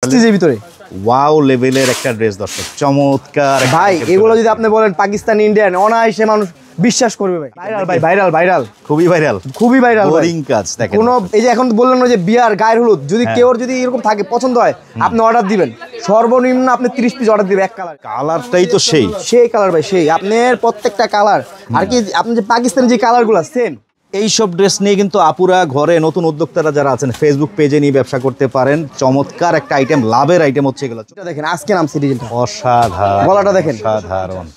স্টিচের ভিতরে ওয়াও লেভেলের একটা ড্রেস দর্শক, চমৎকার ভাই। এগুলো যদি আপনি বলেন পাকিস্তানি ইন্ডিয়ান, অনায়াসে মানুষ বিশ্বাস করবে ভাই। ভাইরাল ভাই, ভাইরাল ভাইরাল, খুবই ভাইরাল, খুবই ভাইরাল। বোরিং কাজ দেখেন। কোনো এই যে এখন বললেন না যে বিয়ার গায়ের হলুদ, যদি কেউ যদি এরকম থাকে পছন্দ হয়, আপনি অর্ডার দিবেন, সর্বনিম্ন আপনি 30 পিস অর্ডার দিবেন। এক কালার, কালারটাই তো সেই কালার ভাই, সেই আপনার প্রত্যেকটা কালার। আর কি আপনি যে পাকিস্তানি যে কালারগুলো সেম এইসব ড্রেস নিয়ে কিন্তু আপুরা ঘরে নতুন উদ্যোক্তারা যারা আছেন ফেসবুক পেজে নিয়ে ব্যবসা করতে পারেন। চমৎকার একটা আইটেম, লাভের আইটেম হচ্ছে এগুলো। দেখেন আজকে নামছে ডিজাইনটা, অসাধারণ, গলাটা দেখেন অসাধারণ।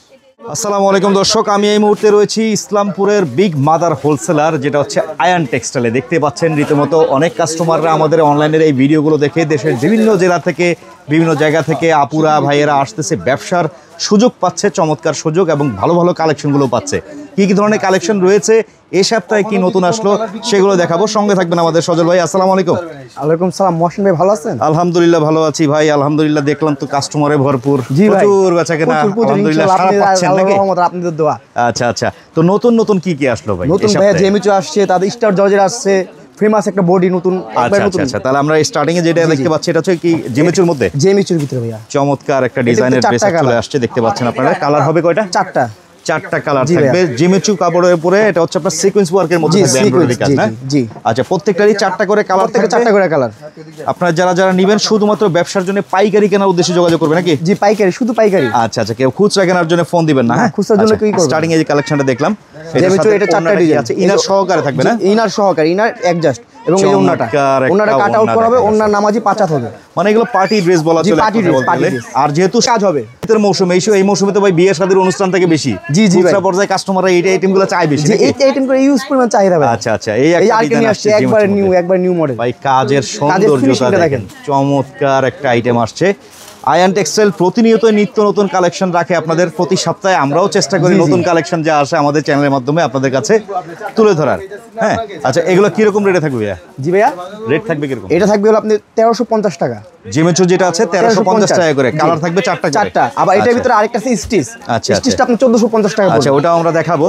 আসসালামু আলাইকুম দর্শক, আমি এই মুহূর্তে রয়েছি ইসলামপুরের বিগ মাদার হোলসেলার, যেটা হচ্ছে আয়ান টেক্সটাইলে। দেখতে পাচ্ছেন রীতিমতো অনেক কাস্টমাররা আমাদের অনলাইনের এই ভিডিওগুলো দেখে দেশের বিভিন্ন জেলা থেকে, বিভিন্ন জায়গা থেকে আপুরা ভাইয়েরা আসতেছে, ব্যবসার সুযোগ পাচ্ছে, চমৎকার সুযোগ এবং ভালো ভালো কালেকশনগুলো পাচ্ছে। কি কি ধরনের কালেকশন রয়েছে, এই সপ্তাহে কি নতুন আসলো সেগুলো দেখাবো। সঙ্গে থাকবেন আমাদের সজল ভাই। আসসালামু আলাইকুম। ওয়ালাইকুম সালাম। মহসিন ভাই ভালো আছেন? আলহামদুলিল্লাহ ভালো আছি ভাই, আলহামদুলিল্লাহ। দেখলাম তো কাস্টমারে ভরপুর, প্রচুর বেচাকেনা, আলহামদুলিল্লাহ সারা পাচ্ছেন নাকি? আপনাদের দোয়া। আচ্ছা আচ্ছা, তো নতুন নতুন কি কি আসলো ভাই? নতুন ভাই জেমিচু আসছে, তাদের স্টার জর্জের আসছে, ফেমাস একটা বডি নতুন। আচ্ছা আচ্ছা, তাহলে আমরা স্টার্টিং এ যেটা দেখতে পাচ্ছি এটা হচ্ছে কি জেমিচুর মধ্যে? জেমিচুর ভিতরে ভাইয়া চমৎকার একটা ডিজাইনের ড্রেস চলে আসছে, দেখতে পাচ্ছেন আপনারা। কালার হবে কয়টা? চারটা কালার থাকবে। জিমেচু কাপড়ের উপরে এটা হচ্ছে আপনার সিকোয়েন্স ওয়ার্কের মধ্যে থাকবে, এমব্রয়ডারি কাজ না? জি। আচ্ছা, প্রত্যেকটারই চারটা করে কালার থাকবে, চারটা করে কালার। আপনারা যারা নেবেন শুধুমাত্র ব্যবসার জন্য পাইকারি কেনার উদ্দেশ্যে যোগাযোগ করবেন নাকি? জি, পাইকারি, শুধু পাইকারি। আচ্ছা আচ্ছা, কেউ খুচরা কেনার জন্য ফোন দিবেন না? হ্যাঁ, খুচরার জন্য কি করবেন? স্টার্টিং এ যে কালেকশনটা দেখলাম, জেমিচু এটা চারটা ডিজাইন আছে, ইনার সহকারে থাকবে না? ইনার সহকারে, ইনার অ্যাডজাস্ট, এবং এই ওন্নাটা কাট আউট করা হবে, ওন্নার নামাজি 5 হাত হবে। মানে এগুলো পার্টি ড্রেস বলা চলে। আর যেহেতু কাজ হবে শীতের মৌসুম, এই মৌসুমে তো ভাই বিয়ে শাদীর অনুষ্ঠান থেকে বেশি খুচরা পর্যায়ে কাস্টমাররা এই আইটেমগুলো চাই বেশি। এই আইটেম করে ইউজ পরিমাণ চাহিদা ভাই। আচ্ছা আচ্ছা, এই একটা ডিজাইন আসছে একবার নিউ মডেল ভাই। কাজের সৌন্দর্যতা দেখেন, চমৎকার একটা আইটেম আসছে। আয়ান টেক্সটাইল প্রতিনিয়ত নিত্য নতুন কালেকশন রাখে আপনাদের, প্রতি সপ্তাহে আমরাও চেষ্টা করি নতুন কালেকশন যা আসে আমাদের চ্যানেলের মাধ্যমে আপনাদের কাছে তুলে ধরার। হ্যাঁ, আচ্ছা, এগুলো কিরকম রেটে থাকবে ভাইয়া? জি ভাইয়া, রেট থাকবে কিরকম? এটা থাকবে হলো আপনি 1350 টাকা। জিমেচু যেটা আছে 1350 টাকা করে, কালার থাকবে চারটা। আবার এটার ভিতরে আরেকটা আছে স্টিচ। আচ্ছা, স্টিচটা আপনি 1450 টাকা। আচ্ছা, ওটা আমরা দেখাবো,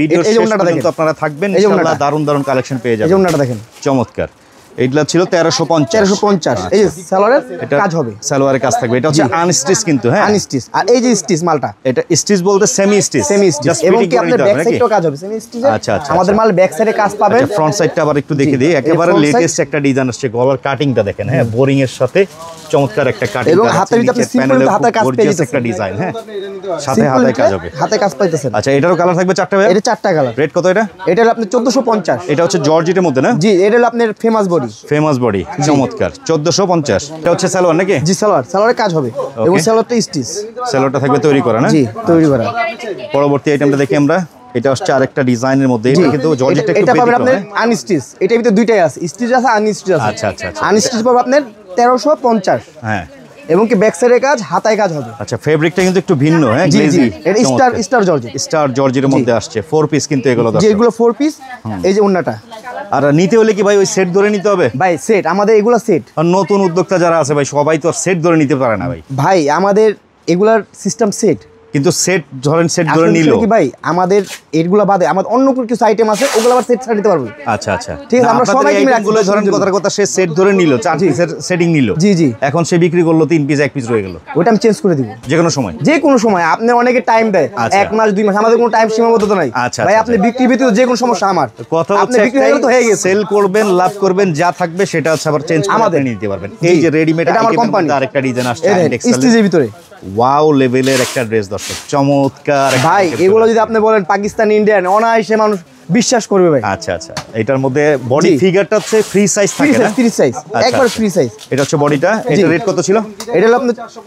ভিডিওর শেষ পর্যন্ত আপনারা থাকবেন, ইনশাআল্লাহ দারুণ দারুণ কালেকশন পেয়ে যাবেন। এই ওন্নাটা দেখেন, চমৎকার। এইটা ছিল 1350। এই যে সালোয়ারের কাজ হবে, সালোয়ারের কাজ থাকবে। এটা হচ্ছে আনস্টিচ কিন্তু, হ্যাঁ আনস্টিচ। আর এই যে স্টিচ মালটা, এটা স্টিচ বলতে সেমি স্টিচ, এবং কি আপনার ব্যাক সাইডেও কাজ হবে সেমি স্টিচ। আচ্ছা আচ্ছা, আমাদের মাল ব্যাক সাইডে কাজ পাবেন। ফ্রন্ট সাইডটা আবার একটু দেখে দিই, একেবারে লেটেস্ট একটা ডিজাইন আসছে। গলার কাটিংটা দেখেন, হ্যাঁ, বোরিং এর সাথে চমৎকার একটা কাটিং, এবং হাতের ভিতরে আপনি সিম্পল হাতের কাজ পেয়ে যাচ্ছেন, একটা ডিজাইন, হ্যাঁ, সাথে হাতে কাজ হবে, হাতে কাজ পাইতেছেন। আচ্ছা, এটারও কালার থাকবে চারটা ভাই? এটা চারটা কালার। রেট কত এটা? এটা হলো আপনি 1450। এটা হচ্ছে জর্জেটের মধ্যে না? জি, এটা হলো আপনার ফেমাস বডি। চমৎকার, 1450। এটা হচ্ছে সালোয়ার নাকি? জি, সালোয়ারের কাজ হবে, এবং সালোয়ারটা স্টিচ। সালোয়ারটা থাকবে তৈরি করা না? জি, তৈরি করা। পরবর্তী আইটেমটা দেখি আমরা। এটা হচ্ছে আরেকটা ডিজাইনের মধ্যে, এটা কিন্তু জর্জেটটা একটু এটা পাবেন ব্যতিক্রম, আপনি আনস্টিচ। এটার ভিতরে দুইটাই আছে, স্টিচ আছে, আনস্টিচ আছে। আচ্ছা আচ্ছা, আনস্টিচ পাবেন আপনার 1350। হ্যাঁ, এবং কি ব্যাক সাইডের কাজ, হাতায় কাজ হবে। আচ্ছা, ফেব্রিকটা কিন্তু একটু ভিন্ন, হ্যাঁ, গ্লেজি। এটা স্টার জর্জেট মধ্যে আসছে। 4 পিস কিন্তু এগুলো, যেগুলো 4 পিস। এই যে ওন্নাটা। আর নিতে হলে কি ভাই ওই সেট ধরে নিতে হবে? ভাই সেট, আমাদের এগুলো সেট। আর নতুন উদ্যোক্তা যারা আছে ভাই, সবাই তো সেট ধরে নিতে পারে না ভাই আমাদের এগুলার সিস্টেম সেট। কিন্তু সেট ধরে নিল কি ভাই, আমাদের এগুলো বাদে আমাদের অন্য কিছু আইটেম আছে, ওগুলো আবার সেট দিতে পারবো। আচ্ছা আচ্ছা, ঠিক আছে, আমরা সবাই কিনে রাখবো। ধরেন কথার কথা, সে সেট ধরে নিল, 4 পিসের সেটিং নিল। জি জি, এখন সে বিক্রি করলো 3 পিস, 1 পিস রয়ে গেল, ওটা আমি চেঞ্জ করে দিব যে কোনো সময়। আপনি অনেকে টাইম দেয় 1 মাস 2 মাস, আমাদের কোনো টাইম সীমাবদ্ধতা নাই ভাই। আপনি বিক্রি ভিতরে যে কোনো সমস্যা আমার কথা হচ্ছে, বিক্রি হয়ে গেল তো হয়ে গেছে, সেল করবেন, লাভ করবেন, যা থাকবে সেটা হচ্ছে আবার চেঞ্জ করে নিতে পারবেন। এই যে রেডিমেড আইটেম, আরেকটা ডিজাইন আসছে স্টিচের ভিতরে। ওয়াও লেভেলের একটা ড্রেস দর্শক, চমৎকার ভাই। এগুলো যদি আপনি বলেন পাকিস্তানি ইন্ডিয়ান, অনায়াসে মানুষ বিশ্বাস করবে ভাই। আচ্ছা আচ্ছা, এটার মধ্যে বডি ফিগারটা হচ্ছে ফ্রি সাইজ থাকে না? ফ্রি সাইজ, একবার ফ্রি সাইজ। এটা হচ্ছে বডিটা। এটা রেট কত ছিল? এটা হলো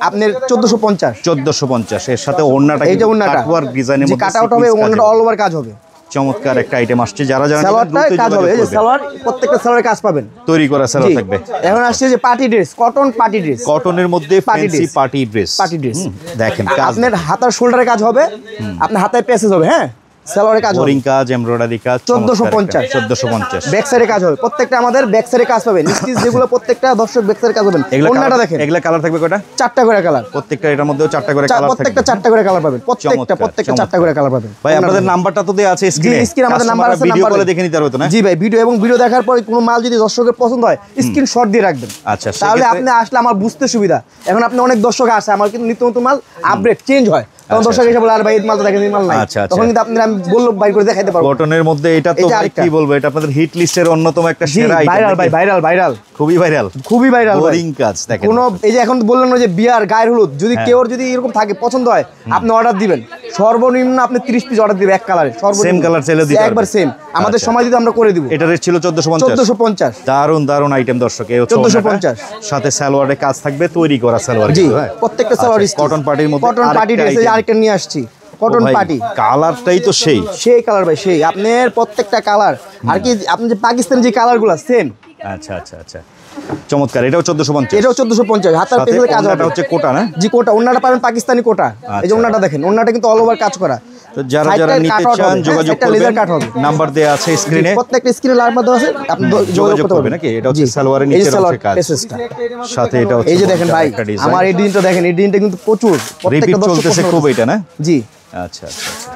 আপনার 1450। এর সাথে ওন্নাটা, এই যে ওন্নাটা কাটওয়ার্ক ডিজাইনের মধ্যে কাট আউট হবে, ওন্নাটা অল ওভার কাজ হবে। চমৎকার একটা আইটেম আসছে। যারা সালোয়ারটা কাজ হবে, এই যে সালোয়ার, প্রত্যেকটা সালোয়ারে কাজ পাবেন, তৈরি করা সালোয়ার থাকবে। এখন আসছে যে পার্টি ড্রেস, কটনের মধ্যে ফ্যান্সি পার্টি ড্রেস। দেখেন কাজ আপনার হাতার শোল্ডারে কাজ হবে, আপনার হাতায় প্যাসেজ হবে, হ্যাঁ, সালোয়ারে কাজ হবে, বোরিং কাজ, এমব্রয়ডারি কাজ, 1450 1450। ব্যাক সাইডে কাজ হবে, প্রত্যেকটা আমাদের ব্যাক সাইডে কাজ পাবেন, স্টিচ যেগুলো প্রত্যেকটা দর্শক ব্যাক সাইডে কাজ পাবেন। ওন্নাটা দেখেন, এগুলা কালার থাকবে কয়টা? 4টা করে কালার, প্রত্যেকটা এটার মধ্যেও 4টা করে কালার থাকবে, প্রত্যেকটা 4টা করে কালার পাবেন, প্রত্যেকটা 4টা করে কালার পাবেন। ভাই আপনাদের নাম্বারটা তো দেয়া আছে স্ক্রিনে, স্ক্রিনে আমাদের নাম্বার আছে, ভিডিও নাম্বার করে দেখে নিতে পারবে তো না? জি ভাই, ভিডিও দেখার পরে কোনো মাল যদি দর্শকের পছন্দ হয় স্ক্রিনশট দিয়ে রাখবেন। আচ্ছা, তাহলে আপনি আসলে আমার বুঝতে সুবিধা। এখন আপনি অনেক দর্শক আসে, আমার কিন্তু নিত্য নতুন মাল আপডেট চেঞ্জ হয়, তখন দর্শক এসে বলে আর ভাই এই মালটা দেখেন, এই মাল নাই, তখন কিন্তু আপনি আমি বললো বাইর করে দেখাইতে পারবো। কটনের মধ্যে এটা তো ভাই কি বলবো, এটা আপনাদের হিট লিস্টের অন্যতম একটা সেরা আইটেম। ভাইরাল ভাই, ভাইরাল খুবই ভাইরাল বোরিং কাজ দেখেন। কোন এই যে এখন বললেন যে বিয়ার গায়ের হলুদ যদি কেউ যদি এরকম থাকে পছন্দ হয়, আপনি অর্ডার দিবেন, সর্বনিম্ন আপনি 30 পিস অর্ডার দিবেন এক কালারে, সেম কালার চাইলে দিতে একবার সেম, আমাদের সময় দিতে আমরা করে দিব। এটা রেট ছিল 1450। দারুন আইটেম দর্শক, এই হচ্ছে 1450, সাথে সালোয়ারে কাজ থাকবে, তৈরি করা সালোয়ার। জি, প্রত্যেকটা সালোয়ার কটন পার্টির মধ্যে, কটন পার্টি ড্রেস আরেকটা নিয়ে আসছি, কটন পার্টি কালারটাই তো সেই কালার ভাই, সেই আপনার প্রত্যেকটা কালার, আর কি আপনি যে পাকিস্তানি যে কালারগুলো সেম। আচ্ছা চমৎকার, এটাও 1450। এটাও 1450, হাতার পেছনে কাজ হবে, হচ্ছে কোটা না? জি, কোটা। ওন্নাটা পাবেন পাকিস্তানি কোটা, এই যে ওন্নাটা দেখেন, ওন্নাটা কিন্তু অল ওভার কাজ করা। তো যারা নিতে চান যোগাযোগ করবেন, নাম্বার দেয়া আছে স্ক্রিনে, প্রত্যেকটা স্ক্রিনে নাম্বার দেওয়া আছে, আপনি যোগাযোগ করতে পারবেন নাকি? এটা হচ্ছে সালোয়ারের নিচের অংশে কাজ, সাথে এটা হচ্ছে এই যে দেখেন ভাই, আমার এই ডিজাইনটা দেখেন, এই ডিজাইনটা কিন্তু প্রচুর রিপিট চলতেছে খুব, এটা না? জি, আচ্ছা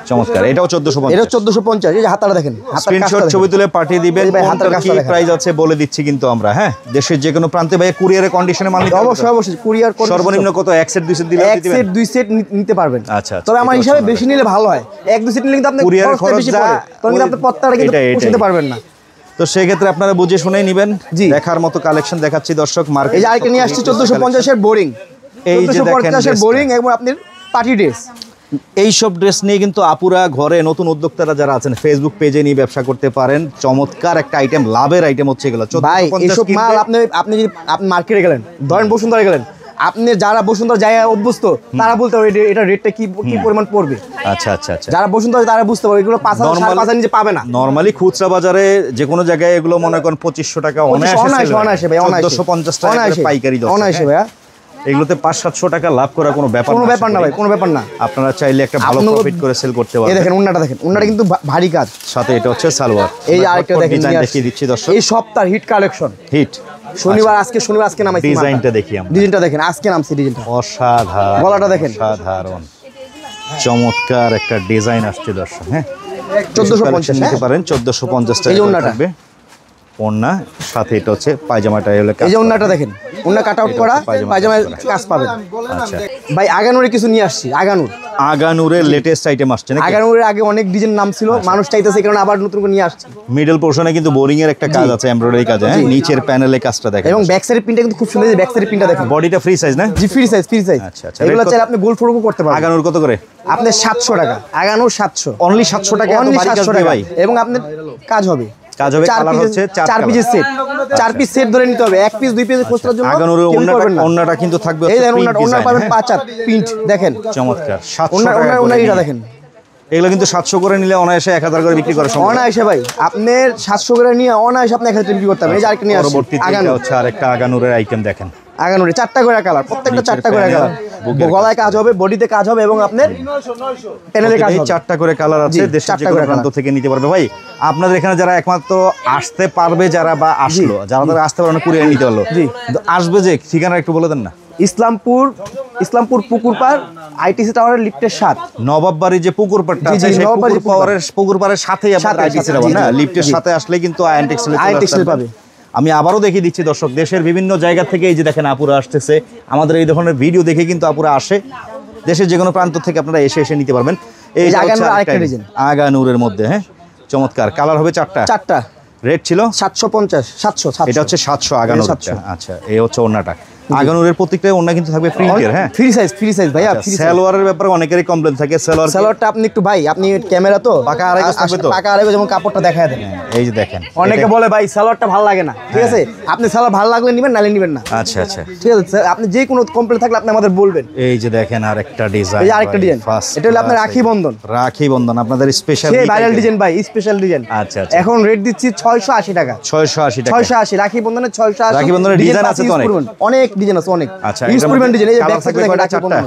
চমৎকার, এটাও 1450। এটা 1450, এই যে হাতাটা দেখেন, স্ক্রিনশট ছবি তুলে পাঠিয়ে দিবেন, কোনটার কি প্রাইস আছে বলে দিচ্ছি কিন্তু আমরা। হ্যাঁ, দেশের যে কোনো প্রান্তে ভাই কুরিয়ারের কন্ডিশনে মাল নিতে অবশ্যই কুরিয়ার সর্বনিম্ন কত? এক সেট দুই সেট দিলে এক সেট দুই সেট নিতে পারবেন। আচ্ছা, তবে আমার হিসাবে বেশি নিলে ভালো হয়, এক দুই সেট নিলে কিন্তু আপনি কুরিয়ারের খরচ বেশি পড়ে, তখন কিন্তু আপনি পত্তাটা কিন্তু পুষতে পারবেন না। তো সেই ক্ষেত্রে আপনারা বুঝে শুনেই নেবেন। দেখার মতো কালেকশন দেখাচ্ছি দর্শক, মার্কেট। এই যে আরেকটা নিয়ে আসছে 1450 এর বোরিং, এই যে দেখেন 1450 এর বোরিং এবং আপনার পার্টি ড্রেস। এইসব ড্রেস নিয়ে কিন্তু আপুরা ঘরে নতুন উদ্যোক্তারা যারা আছেন ফেসবুক পেজে নিয়ে ব্যবসা করতে পারেন। চমৎকার একটা আইটেম, লাভের আইটেম হচ্ছে এগুলো। ভাই এইসব মাল আপনি যদি আপনি মার্কেটে গেলেন, ধরেন বসুন্ধরা গেলেন, আপনি যারা বসুন্ধরা যায় অভ্যস্ত তারা বলতে পারবে এটা রেটটা কি পরিমাণ পড়বে। আচ্ছা যারা বসুন্ধরা তারা বুঝতে পারবে এগুলো 5,000 নিচে পাবে না। নরমালি খুচরা বাজারে যে কোনো জায়গায় এগুলো মনে করেন 2500 টাকা অনায়াসে ভাই, 1450 টাকা পাইকারি দর অনায়াসে ভাইয়া। এগুলোতে 500-700 টাকা লাভ করা কোনো ব্যাপার না ভাই, কোনো ব্যাপার না। আপনারা চাইলে একটা ভালো প্রফিট করে সেল করতে পারবেন। এই দেখেন ওন্নাটা দেখেন, ওন্নাটা কিন্তু ভারী কাজ, সাথে এটা হচ্ছে সালোয়ার। এই আরেকটা দেখেন, দেখিয়ে দিচ্ছি দর্শক, এই সপ্তাহের হিট কালেকশন, হিট শনিবার আজকে নামাইছি। ডিজাইনটা দেখি আমরা, ডিজাইনটা দেখেন, আজকে নামছি ডিজাইনটা, অসাধারণ। গলাটা দেখেন, অসাধারণ চমৎকার একটা ডিজাইন আসছে দর্শক। হ্যাঁ, 1450 নিতে পারেন, 1450 টাকা থাকবে ওন্না, সাথে এটা হচ্ছে পায়জামাটা। এই যে ওন্নাটা দেখেন, ওন্না কাট আউট করা, পায়জামার কাজ পাবেন। আচ্ছা ভাই, আগানুরে কিছু নিয়ে আসছি, আগানুরের লেটেস্ট আইটেম আসছে নাকি? আগানুরের আগে অনেক ডিজাইন নাম ছিল, মানুষ চাইতেছে, কারণ আবার নতুন করে নিয়ে আসছি। মিডল পোরশনে কিন্তু বোরিং এর একটা কাজ আছে, এমব্রয়ডারি কাজ। হ্যাঁ, নিচের প্যানেলে কাজটা দেখেন, এবং ব্যাক সাইডের প্রিন্টটা কিন্তু খুব সুন্দর। ব্যাক সাইডের প্রিন্টটা দেখেন, বডিটা ফ্রি সাইজ না? জি, ফ্রি সাইজ। আচ্ছা, এগুলো চাইলে আপনি গোল ফোরকও করতে পারেন। আগানুর কত করে? আপনি 700 টাকা, আগানুর 700, অনলি 700 টাকা, অনলি 700 টাকা ভাই। এবং আপনার কাজ হবে, কালার হচ্ছে 4 পিসের সেট, 4 পিস সেট ধরে নিতে হবে, 1 পিস 2 পিস খোঁজার জন্য। আগানুরের ওন্নাটা কিন্তু থাকবে, এই দেখেন ওন্না পাবেন 5 প্রিন্ট দেখেন, চমৎকার। 700 টাকা ওন্না এটা দেখেন, এগুলো কিন্তু 700 করে নিলে অনায়াসে 1000 করে বিক্রি করা সম্ভব। অনায়াসে ভাই, আপনার 700 করে নিয়ে অনায়াসে আপনি 1000 বিক্রি করতে পারবেন। এই যে আরেকটা নিয়ে আসছি, পরবর্তীতে হচ্ছে আরেকটা আগানুরের আইটেম দেখেন। আগানুরে 4টা করে কালার, প্রত্যেকটা 4টা করে কালার, গলায় কাজ হবে, বডিতে কাজ হবে এবং আপনার প্যানেলে কাজ হবে। 4টা করে কালার আছে, দেশের যে কোনো প্রান্ত থেকে নিতে পারবে। ভাই আপনাদের এখানে যারা একমাত্র আসতে পারবে, যারা বা আসলো, যারা আসতে পারবে না কুরিয়ার নিতে পারলো, আসবে যে ঠিকানা একটু বলে দেন না। ইসলামপুর পুকুরপাড়, আইটিসি টাওয়ারের লিফটের 7, নবাব বাড়ি যে পুকুরপাড়টা আছে, সেই পুকুরপাড়ের সাথেই আপনাদের আইটিসি টাওয়ার না, লিফটের সাথে আসলে কিন্তু আয়ন টেক্সটাইল পাবে। আমি আবারও দেখিয়ে দিচ্ছি দর্শক, দেশের বিভিন্ন জায়গা থেকে এই যে দেখেন আপুরা আসতেছে, আমাদের এই ধরনের ভিডিও দেখে কিন্তু আপুরা আসে, দেশের যে কোনো প্রান্ত থেকে আপনারা এসে নিতে পারবেন। এই আগানুরের মধ্যে, হ্যাঁ, চমৎকার কালার হবে 4টা। রেট ছিল 750, এটা হচ্ছে 700 আগানুর। আচ্ছা, এই হচ্ছে ওন্নাটা। আগানুরের প্রত্যেকটা ওন্না কিন্তু থাকবে প্রিন্টের। হ্যাঁ, ফ্রি সাইজ ভাইয়া। সালোয়ারের ব্যাপারে অনেকেরই কমপ্লেন থাকে, সালোয়ারটা আপনি একটু ভাই, আপনি ক্যামেরা তো পাকা আড়াই থাকবে, তো পাকা আড়াই যেমন কাপড়টা দেখায় দেন। এই যে দেখেন, অনেকে বলে ভাই সালোয়ারটা ভালো লাগে না, ঠিক আছে, আপনি সালোয়ার ভালো লাগলে নেবেন, নালে নেবেন না। আচ্ছা, ঠিক আছে, আপনি যে কোনো কমপ্লেন থাকলে আপনি আমাদের বলবেন। এই যে দেখেন আরেকটা ডিজাইন, এই আরেকটা ডিজাইন, এটা হলো আপনার রাখি বন্ধন, আপনাদের স্পেশাল ভাইরাল ডিজাইন ভাই, স্পেশাল ডিজাইন। আচ্ছা, এখন রেট দিচ্ছি 680 টাকা, 680 রাখি বন্ধনের 680। রাখি বন্ধনের ডিজাইন আছে তো অনেক ডিজাইন আছে, অনেক। আচ্ছা, ইউজ করবেন ডিজাইন, এই যে ব্যাক সাইডে দেখেন, 4টা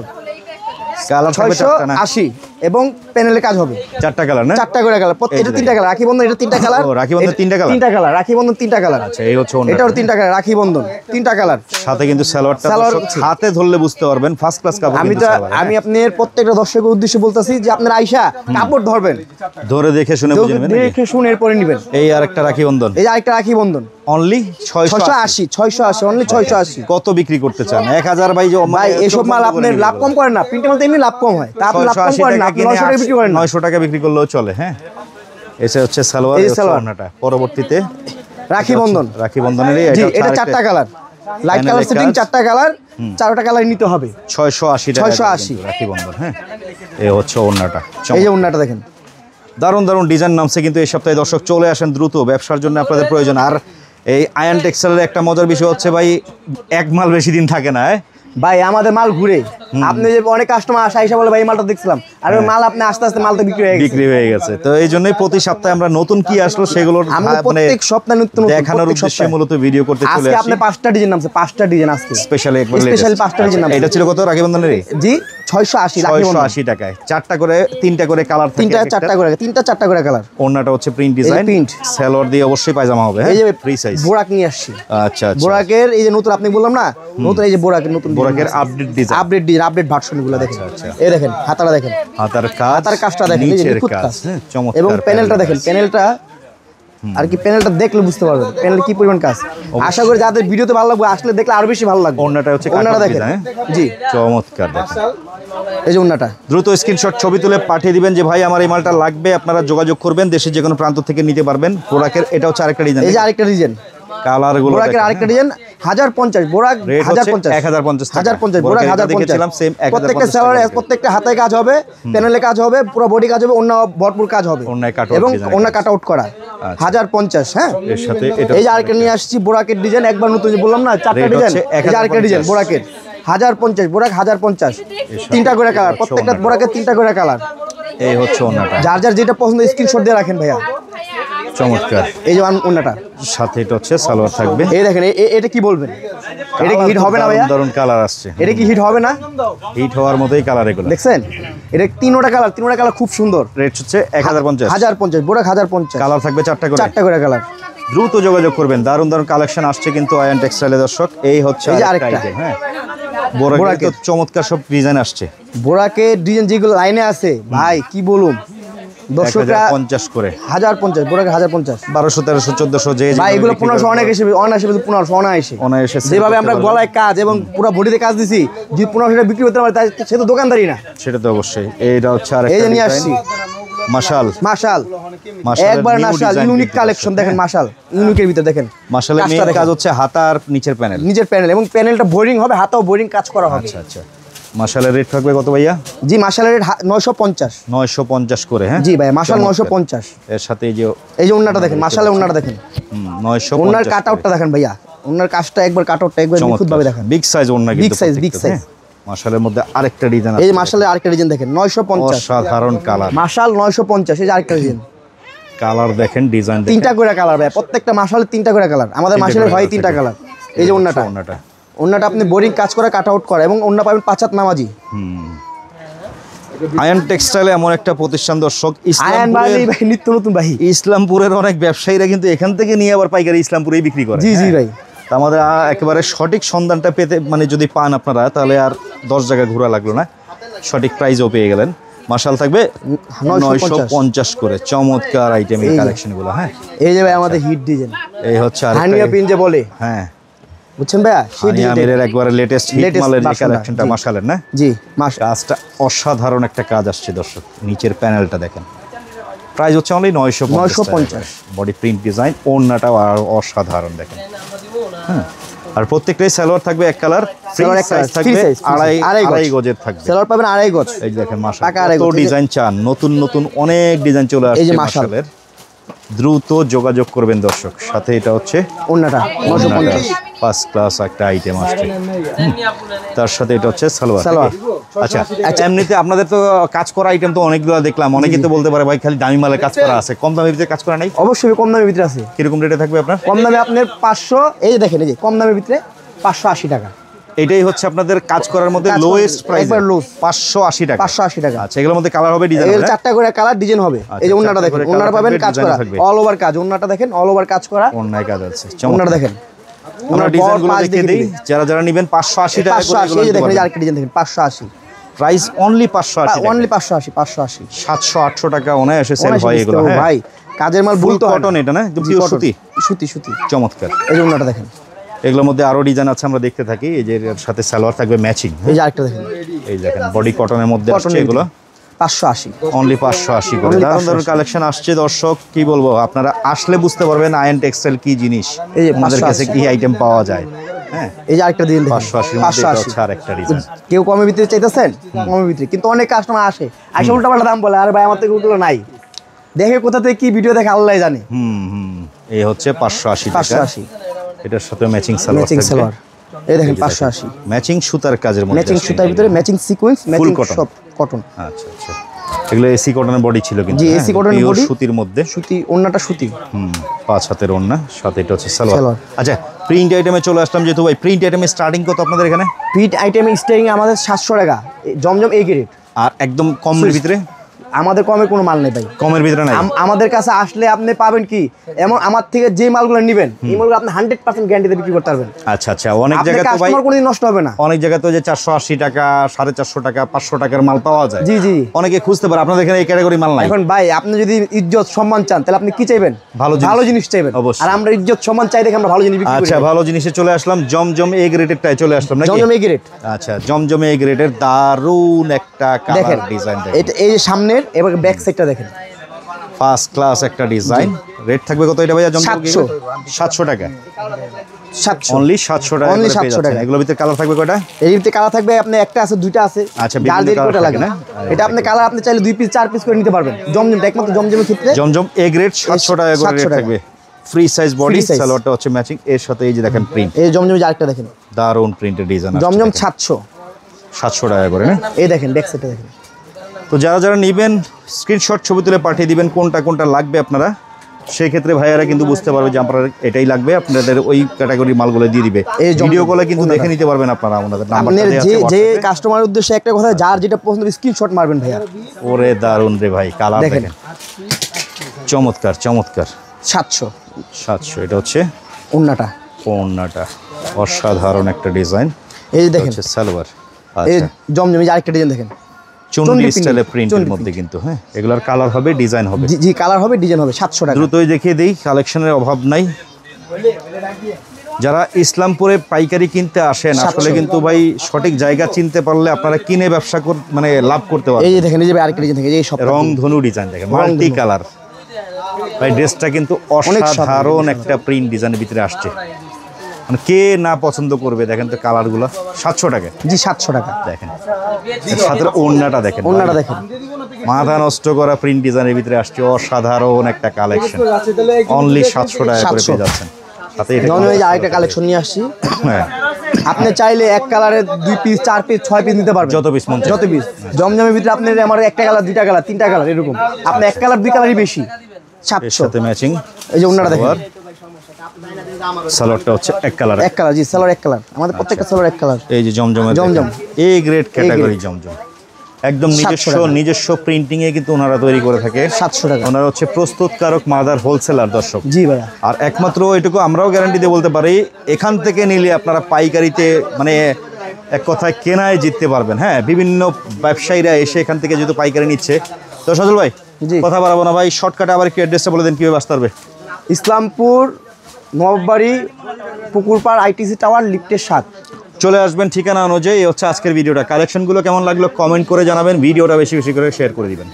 কালার থাকবে, 680। এবং প্যানেলের কাজ হবে। 4টা কালার না? 4টা করে কালার, এটা 3টা কালার, রাখি বন্ধন এটা 3টা কালার। ও রাখি বন্ধন 3টা কালার? 3টা কালার, রাখি বন্ধন 3টা কালার। আচ্ছা, এই হচ্ছে ওন্না। এটাও 3টা কালার, রাখি বন্ধন 3টা কালার। সাথে কিন্তু সালোয়ারটা হাতে ধরলে বুঝতে পারবেন ফার্স্ট ক্লাস কাপড়। আমি আপনার প্রত্যেকটা দর্শকের উদ্দেশ্যে বলতাছি যে আপনার আয়শা কাপড় ধরবেন, ধরে দেখে শুনে বুঝে নেবেন, দেখে শুনে এরপরে নেবেন। এই আরেকটা রাখি বন্ধন, এই আরেকটা রাখি বন্ধন অনলি 680 অনলি 680। কত বিক্রি করতে চান? 1000 ভাই এসব মাল আপনার লাভ কম করেন না, প্রিন্টের মধ্যে এমনি লাভ কম হয়, তা আপনি লাভ কম করেন না, 900 টাকা বিক্রি করেন, 900 টাকা বিক্রি করলেও চলে। হ্যাঁ, এটা হচ্ছে সালোয়ার, এই ওন্নাটা। পরবর্তীতে রাখি বন্ধন, রাখি বন্ধনের এটা 4টা কালার, লাইট কালার সেটিং 4টা কালার, 4টা কালার নিতে হবে 680 টাকা 680 রাখি বন্ধন। হ্যাঁ, এই হচ্ছে ওন্নাটা। এই যে ওন্নাটা দেখেন, দারুণ দারুণ ডিজাইন নামছে কিন্তু এই সপ্তাহে। দর্শক চলে আসেন দ্রুত, ব্যবসার জন্য আপনাদের প্রয়োজন। আর এই আয়ান টেক্সটাইলের একটা মজার বিষয় হচ্ছে ভাই, এক মাল বেশি দিন থাকে না। ভাই আমাদের মাল ঘুরে, আপনি যে অনেক কাস্টমার আসা এসে বলে ভাই এই মালটা দেখছিলাম, আর ওই মাল আপনি আস্তে আস্তে মালটা বিক্রি হয়ে গেছে। তো এই জন্যই প্রতি সপ্তাহে আমরা নতুন কি আসলো সেগুলোর প্রত্যেক সপ্তাহে নতুন দেখানোর উদ্দেশ্যে মূলত ভিডিও করতে চলে আসি। আজকে আপনি 5টা ডিজাইন নামছে, 5টা ডিজাইন আজকে স্পেশালি একবার স্পেশাল 5টা ডিজাইন নামছে। এটা ছিল কত রাখি বন্ধনের? জি 680 রাখি বন্ধন, 680 টাকায় 4টা করে 3টা করে কালার থাকে, 3টা 4টা করে কালার। ওন্নাটা হচ্ছে প্রিন্ট ডিজাইন, সালোয়ার দিয়ে অবশ্যই পায়জামা হবে। এই যে ফ্রি সাইজ বোরাক নিয়ে আসছি। আচ্ছা আচ্ছা, বোরাকের এই যে নতুন আপনি বললাম না, নতুন এই যে বোরাকের নতুন বোরাকের আপডেট ডিজাইন, আপডেট ভার্সনগুলো দেখেন। এই দেখেন হাতাটা দেখেন, হাতার কাজটা দেখেন, এই যে নিখুঁত কাজ। চমৎকার। এবং প্যানেলটা দেখেন, প্যানেলটা আর কি, প্যানেলটা দেখলে বুঝতে পারবেন প্যানেল কি পরিমাণ কাজ। আশা করি যাদের ভিডিওতে ভালো লাগবে, আসলে দেখলে আরো বেশি ভালো লাগবে। ওন্নাটা হচ্ছে ওন্নাটা দেখেন, জি চমৎকার দেখেন। এই যে ওন্নাটা দ্রুত স্ক্রিনশট ছবি তুলে পাঠিয়ে দিবেন যে ভাই আমার এই মালটা লাগবে, আপনারা যোগাযোগ করবেন, দেশের যে কোনো প্রান্ত থেকে নিতে পারবেন। বোরাকের এটা হচ্ছে আরেকটা ডিজাইন, এই যে আরেকটা ডিজাইন, কালার গুলো বোরাকের আরেকটা ডিজাইন 1050, বোরাক 1050 1050, বোরাক 1050। প্রত্যেকটা সালোয়ার প্রত্যেকটা হাতে কাজ হবে, প্যানেলে কাজ হবে, পুরো বডি কাজ হবে, ওন্না ভরপুর কাজ হবে এবং ওন্না কাট আউট করা 1050। হ্যাঁ, এর সাথে এই যে আরেকটা নিয়ে আসছি বোরাকের ডিজাইন, একবার নতুন যে বললাম না 4টা ডিজাইন, এই যে আরেকটা ডিজাইন বোরাকের 1050, বোরাক 1050, 3টা করে কালার, প্রত্যেকটা বোরাকের 3টা করে কালার। এই হচ্ছে ওন্নাটা, যার যার যেটা পছন্দ স্ক্রিনশট দিয়ে রাখেন ভাইয়া। চমৎকার। এই যে ওন্নাটা সাথে এটা হচ্ছে সালোয়ার থাকবে। এই দেখেন, এটা কি বলবেন, এটা কি হিট হবে না ভাইয়া? দারুণ কালার আসছে, এটা কি হিট হবে না? হিট হওয়ার মতোই কালার এগুলো, দেখছেন? এটা 3টা কালার খুব সুন্দর। রেট হচ্ছে 1050, বোরাক 1050, কালার থাকবে 4টা করে কালার। দ্রুত যোগাযোগ করবেন, দারুণ দারুণ কালেকশন আসছে কিন্তু আয়ান টেক্সটাইলে। দর্শক এই হচ্ছে আরেকটা। হ্যাঁ, বোরাকের চমৎকার সব ডিজাইন আসছে। বোরাকের ডিজাইন যেগুলো লাইনে আছে ভাই কি বলুম, দর্শকরা 50 করে 1050, বোরাকে 1050, 1200 1300 1400 যে ভাই এগুলো 1500 অনেক এসে 1500 অনায়াসে। যেভাবে আমরা গলায় কাজ এবং পুরো বডিতে কাজ দিছি, যদি 1500 টাকা বিক্রি করতে পারে তাই সে তো দোকানদারি না। সেটা তো অবশ্যই। এইটা হচ্ছে আরেকটা, এই যে নিয়ে আসছি মাশাল একবার মাশাল ইউনিক কালেকশন দেখেন, মাশাল ইউনিকের ভিতরে দেখেন। মাশালের মেইন কাজ হচ্ছে হাতার নিচের প্যানেল এবং প্যানেলটা বোরিং হবে, হাতাও বোরিং কাজ করা হবে। আচ্ছা আচ্ছা, মাশালের রেট থাকবে কত ভাইয়া? জি মাশালের রেট 950 করে। হ্যাঁ জি ভাই, মাশাল 950। এর সাথে এই যে ওন্নাটা দেখেন, মাশালের ওন্নাটা দেখেন, 950। ওন্নার কাটআউটটা দেখেন ভাইয়া, ওন্নার কাজটা একবার কাটআউটটা একবার নিখুঁত ভাবে দেখেন। বিগ সাইজ ওন্না, কিন্তু বিগ সাইজ। মাশালের মধ্যে আরেকটা ডিজাইন আছে, এই যে মাশালের আরেকটা ডিজাইন দেখেন 950, অসাধারণ কালার। মাশাল 950, এই যে আরেকটা ডিজাইন কালার দেখেন, ডিজাইন দেখেন, 3টা করে কালার ভাই, প্রত্যেকটা মাশালের 3টা করে কালার। আমাদের মাশালের হয় 3টা কালার। এই যে ওন্নাটা আপনি বোরিং কাজ করে কাট আউট করা এবং ওন্না পাবেন 5 হাত নামাজি। আয়ান টেক্সটাইলে এমন একটা প্রতিষ্ঠান দর্শক, নিত্য নতুন ভাই, ইসলামপুরের অনেক ব্যবসায়ীরা কিন্তু এখান থেকে নিয়ে আবার পাইকারি ইসলামপুরেই বিক্রি করে। জি জি ভাই, আমাদের একেবারে সঠিক সন্ধানটা পেতে মানে যদি পান আপনারা, তাহলে আর 10 জায়গায় ঘোরা লাগলো না, সঠিক প্রাইসও পেয়ে গেলেন। মাশাল থাকবে 950 করে। চমৎকার আইটেম এই কালেকশনগুলো। হ্যাঁ, এই যে ভাই আমাদের হিট ডিজাইন, এই হচ্ছে হানিয়া পিন যে বলে। হ্যাঁ বুঝছেন ভাইয়া, হানিয়া মিরের একবারে লেটেস্ট হিট মালের এই কালেকশনটা মাশালের না? জি মাশাল, কাজটা অসাধারণ একটা কাজ আসছে দর্শক। নিচের প্যানেলটা দেখেন, প্রাইস হচ্ছে অনলি 950। বডি প্রিন্ট ডিজাইন, ওন্নাটাও অসাধারণ দেখেন। হ্যাঁ, আর প্রত্যেকটাই সালোয়ার থাকবে এক কালার, সাইজ থাকবে আড়াই গজের থাকবে, সালোয়ার পাবেন 2.5 গজ। এই দেখেন মাশাআল্লাহ, কত ডিজাইন চান, নতুন নতুন অনেক ডিজাইন চলে আসছে মাশালের। দ্রুত যোগাযোগ করবেন দর্শক। সাথে এটা হচ্ছে ওন্নাটা 950, ফার্স্ট ক্লাস একটা আইটেম আসছে। তার সাথে এটা হচ্ছে সালোয়ার। আচ্ছা, এমনিতে আপনাদের তো কাজ করা আইটেম তো অনেকগুলো দেখলাম, অনেকেই তো বলতে পারে ভাই খালি দামি মালের কাজ করা আছে, কম দামের ভিতরে কাজ করা নাই? অবশ্যই কম দামের ভিতরে আছে। কিরকম রেটে থাকবে আপনার? কম দামে আপনার 500, এই যে দেখেন, এই যে কম দামের ভিতরে 580 টাকা। এটাই হচ্ছে আপনাদের কাজ করার মধ্যে লোয়েস্ট প্রাইস, একবার লো 580 টাকা। 580 টাকা। আচ্ছা, এগুলোর মধ্যে কালার হবে, ডিজাইন হবে, চারটা করে কালার ডিজাইন হবে। এই যে ওন্নাটা দেখেন, ওন্নাটা পাবেন কাজ করা অল ওভার কাজ, ওন্নাটা দেখেন অল ওভার কাজ করা, ওন্নায় কাজ আছে। ওন্নাটা দেখেন, আমরা ডিজাইনগুলো দেখে দেই, যারা নেবেন 580 টাকা করে। 580, এই যে দেখেন এই আরেকটা ডিজাইন দেখেন 580, প্রাইস অনলি 580 টাকা, অনলি 580 700-800 টাকা অনায়াসে সেল হয় এগুলো। হ্যাঁ ভাই, কাজের মাল বলতে হয় কটন, এটা না একদম পিওর সুতি, সুতি চমৎকার। এই যে ওন্নাটা দেখেন, এগুলোর মধ্যে আরো ডিজাইন আছে, আমরা দেখতে থাকি। এই যে এর সাথে সালোয়ার থাকবে ম্যাচিং। এই যে আরেকটা দেখেন, এই দেখেন বডি কটনের মধ্যে আসছে এগুলো, 580, অনলি 580 করে। দারুণ দারুণ কালেকশন আসছে দর্শক, কি বলবো, আপনারা আসলে বুঝতে পারবেন আয়ন টেক্সটাইল কি জিনিস, এই যে আমাদের কাছে কি আইটেম পাওয়া যায়। হ্যাঁ, এই যে আরেকটা ডিজাইন দেখেন 580 আর একটা ডিজাইন। কেউ কমের ভিতরে চাইতেছেন, কমের ভিতরে, কিন্তু অনেক কাস্টমার আসে উল্টা পাল্টা দাম বলে, আরে ভাই আমার থেকে ওগুলো নাই, দেখে কোথা থেকে কি ভিডিও দেখে আল্লাহ জানে। এই হচ্ছে 580 টাকা, 580, এটার সাথে ম্যাচিং সালোয়ার, এই দেখেন 580, ম্যাচিং সুতার কাজের মধ্যে, ম্যাচিং সুতার ভিতরে ম্যাচিং সিকোয়েন্স, ম্যাচিং সব কটন। আচ্ছা আচ্ছা, এগুলো এসি কটনের বডি ছিল কিন্তু, জি এসি কটনের বডি, সুতির মধ্যে, সুতি, ওন্নাটা সুতি, 5 হাতের ওন্না, সাথে এটা হচ্ছে সালোয়ার। আচ্ছা, প্রিন্ট আইটেমে চলে আসলাম, যেহেতু ভাই প্রিন্ট আইটেমে স্টার্টিং কত আপনাদের এখানে? প্রিন্ট আইটেমে স্টার্টিং আমাদের 700 টাকা, জমজম এই গ্রেড। আর একদম কমের ভিতরে? আমাদের কমের কোনো মাল নেই ভাই, কমের ভিতরে নাই। আমাদের কাছে আসলে আপনি পাবেন কি, এমন আমার থেকে যে মালগুলো নেবেন এই মালগুলো আপনি 100% গ্যারান্টিতে বিক্রি করতে পারবেন। আচ্ছা আচ্ছা, অনেক জায়গায় তো ভাই কোনোদিন নষ্ট হবে না, অনেক জায়গায় তো যে 480 টাকা, 450 টাকা, 500 টাকার মাল পাওয়া যায়। জি জি, অনেকে খুঁজতে পারে, আপনাদের এখানে এই ক্যাটাগরি মাল নাই। এখন ভাই আপনি যদি ইজ্জত সম্মান চান তাহলে আপনি কি চাইবেন? ভালো জিনিস চাইবেন, আর আমরা ইজ্জত সম্মান চাই দেখে আমরা ভালো জিনিস বিক্রি করি। আচ্ছা, ভালো জিনিসে চলে আসলাম, জমজম এ গ্রেডেরটাই চলে আসলাম নাকি? জমজম এ গ্রেড। আচ্ছা, জমজম এ গ্রেডের দারুন একটা কালার ডিজাইন দেখেন, এটা এই যে সামনের, এবার ব্যাক সাইডটা দেখেন, ফার্স্ট ক্লাস একটা ডিজাইন। রেট থাকবে কত এটা ভাইয়া? জমজম 700 টাকা, 700, অনলি 700 টাকা, অনলি 700 টাকা। এগুলোর ভিতরে কালার থাকবে কয়টা? এর ভিতরে কালার থাকবে আপনি একটা আছে, দুইটা আছে। আচ্ছা, যার যেটা কোটা লাগে না, এটা আপনি কালার আপনি চাইলে 2 পিস 4 পিস করে নিতে পারবেন। জমজম একমাত্র জমজমের ক্ষেত্রে জমজম এ গ্রেড 700 টাকা করে রেট থাকবে, ফ্রি সাইজ বডি, সালোয়ারটা হচ্ছে ম্যাচিং, এর সাথে এই যে দেখেন প্রিন্ট, এই জমজমের আরেকটা দেখেন দারুন প্রিন্টের ডিজাইন, জমজম 700 টাকা করে। না, এই দেখেন ব্যাক সাইডটা দেখেন। তো যারা যারা নেবেন স্ক্রিনশট ছবি তুলে পাঠিয়ে দিবেন কোনটা কোনটা লাগবে আপনারা, সেই ক্ষেত্রে ভাইয়ারা কিন্তু বুঝতে পারবে যে আপনারা এটাই লাগবে, আপনাদের ওই ক্যাটাগরির মালগুলো দিয়ে দিবে। ভিডিও কলে কিন্তু দেখে নিতে পারবেন আপনারা, আমাদের নাম্বারটা দেয়া আছে। যে কাস্টমারের উদ্দেশ্যে একটা কথা, যার যেটা পছন্দ স্ক্রিনশট মারবেন ভাইয়া। ওরে দারুন রে ভাই, কালার দেখেন, চমৎকার চমৎকার। 700 এটা হচ্ছে ওন্নাটা, অসাধারণ একটা ডিজাইন। এই যে দেখেন সালোয়ার, এই জমজম এই আরেকটা ডিজাইন দেখেন, চুন্ডি স্টাইলে প্রিন্টের মধ্যে কিন্তু। হ্যাঁ, এগুলার কালার হবে, ডিজাইন হবে। জি কালার হবে, ডিজাইন হবে। 700 টাকা। দ্রুতই দেখিয়ে দেই, কালেকশনের অভাব নাই। যারা ইসলামপুরে পাইকারি কিনতে আসেন, আসলে কিন্তু ভাই সঠিক জায়গা চিনতে পারলে আপনারা কিনে ব্যবসা মানে লাভ করতে পারবেন। এই যে দেখেন, এই যে আরেকটা ডিজাইন দেখেন, এই সব রং ধনু ডিজাইন দেখেন, মাল্টি কালার। ভাই ড্রেসটা কিন্তু অসাধারণ একটা প্রিন্ট ডিজাইনের ভিতরে আসছে, মানে কে না পছন্দ করবে। দেখেন তো কালারগুলো, 700 টাকা। জি 700 টাকা। দেখেন সাথে ওন্নাটা দেখেন, মাথা নষ্ট করা প্রিন্ট ডিজাইনের ভিতরে আসছে, অসাধারণ একটা কালেকশন, অনলি 700 টাকা করে পেয়ে যাচ্ছেন। সাথে এটা আরেকটা কালেকশন নিয়ে আসছি। আপনি চাইলে এক কালারের 2 পিস 4 পিস 6 পিস নিতে পারবেন, যত পিস মন চায়। যত পিস। জমজমের ভিতরে আপনার আমার একটা কালার, দুইটা কালার, তিনটা কালার, এরকম আপনি এক কালার 2 কালারই বেশি। 700 সাথে ম্যাচিং। এই যে ওন্নাটা দেখেন, সালোয়ারটা হচ্ছে এক কালার, জি সালোয়ার এক কালার, আমাদের প্রত্যেকটা সালোয়ার এক কালার। এই যে জমজম এ গ্রেড ক্যাটাগরি জমজম, একদম নিজস্ব প্রিন্টিং এ কিন্তু ওনারা তৈরি করে থাকে। 700 টাকা। ওনারা হচ্ছে প্রস্তুতকারক, মাদার হোলসেলার। দর্শক জি ভাইয়া, আর একমাত্র এটুকু আমরাও গ্যারান্টি দিয়ে বলতে পারি, এখান থেকে নিলে আপনারা পাইকারিতে মানে এক কথায় কেনায় জিততে পারবেন। হ্যাঁ, বিভিন্ন ব্যবসায়ীরা এসে এখান থেকে যেহেতু পাইকারি নিচ্ছে। তো সজল ভাই কথা বাড়াবো না ভাই, শর্টকাটে আবার একটু অ্যাড্রেসটা বলে দেন, কিভাবে আসতে পারবে? ইসলামপুর নববাড়ি পুকুরপাড় আইটিসি টাওয়ার লিফটের 7 চলে আসবেন ঠিকানা অনুযায়ী। হচ্ছে আজকের ভিডিওটা। কালেকশনগুলো কেমন লাগলো কমেন্ট করে জানাবেন, ভিডিওটা বেশি বেশি করে শেয়ার করে দিবেন।